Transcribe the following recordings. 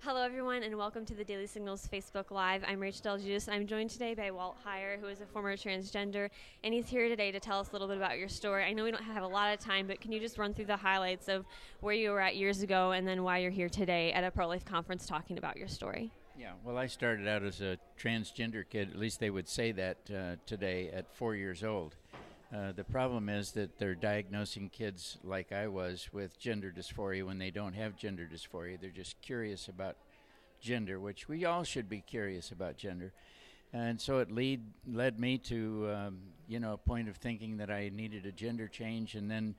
Hello, everyone, and welcome to the Daily Signals Facebook Live. I'm Rachel DelGiudice. I'm joined today by Walt, who is a former transgender, and he's here today to tell us a little bit about your story. I know we don't have a lot of time, but can you just run through the highlights of where you were at years ago and then why you're here today at a pro-life conference talking about your story? Yeah, well, I started out as a transgender kid, at least they would say that today, at 4 years old. The problem is that they're diagnosing kids like I was with gender dysphoria when they don't have gender dysphoria. They're just curious about gender, which we all should be curious about gender. And so it led me to, a point of thinking that I needed a gender change. And then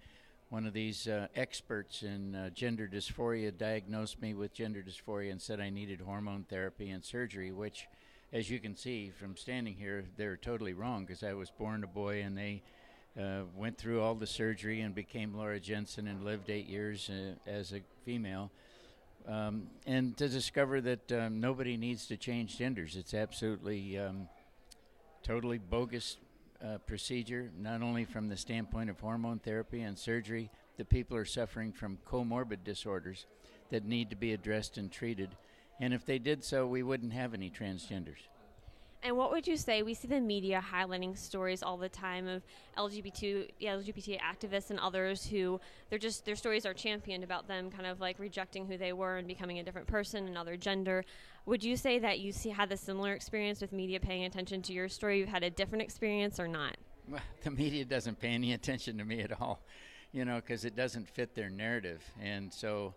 one of these experts in gender dysphoria diagnosed me with gender dysphoria and said I needed hormone therapy and surgery, which, as you can see from standing here, they're totally wrong because I was born a boy and they went through all the surgery and became Laura Jensen and lived 8 years as a female. And to discover that nobody needs to change genders. It's absolutely totally bogus procedure, not only from the standpoint of hormone therapy and surgery. The people are suffering from comorbid disorders that need to be addressed and treated. And if they did so, we wouldn't have any transgenders. And what would you say? We see the media highlighting stories all the time of LGBT activists and others who their stories are championed about them kind of like rejecting who they were and becoming a different person, another gender. Would you say that you had a similar experience with media paying attention to your story? You've had a different experience or not? Well, the media doesn't pay any attention to me at all, because it doesn't fit their narrative. And so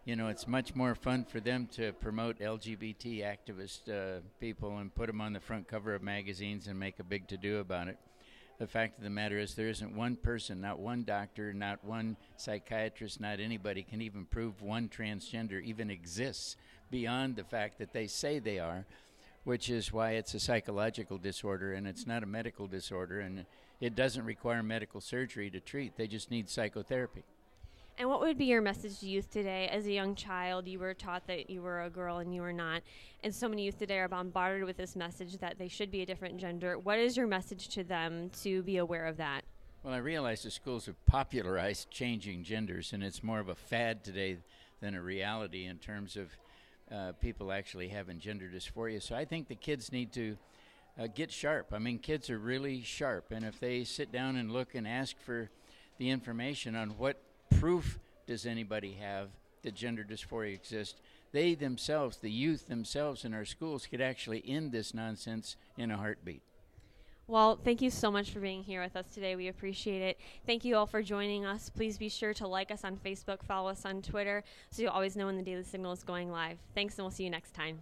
it's much more fun for them to promote LGBT activist people and put them on the front cover of magazines and make a big to-do about it. The fact of the matter is there isn't one person, not one doctor, not one psychiatrist, not anybody can even prove one transgender even exists beyond the fact that they say they are, which is why it's a psychological disorder and it's not a medical disorder, and it doesn't require medical surgery to treat. They just need psychotherapy. And what would be your message to youth today? As a young child, you were taught that you were a girl and you were not. And so many youth today are bombarded with this message that they should be a different gender. What is your message to them to be aware of that? Well, I realize the schools have popularized changing genders, and it's more of a fad today than a reality in terms of people actually having gender dysphoria. So I think the kids need to get sharp. I mean, kids are really sharp. And if they sit down and look and ask for the information on what proof does anybody have that gender dysphoria exists, they themselves, the youth themselves in our schools, could actually end this nonsense in a heartbeat. Well, thank you so much for being here with us today. We appreciate it. Thank you all for joining us. Please be sure to like us on Facebook, follow us on Twitter, so you'll always know when the Daily Signal is going live. Thanks, and we'll see you next time.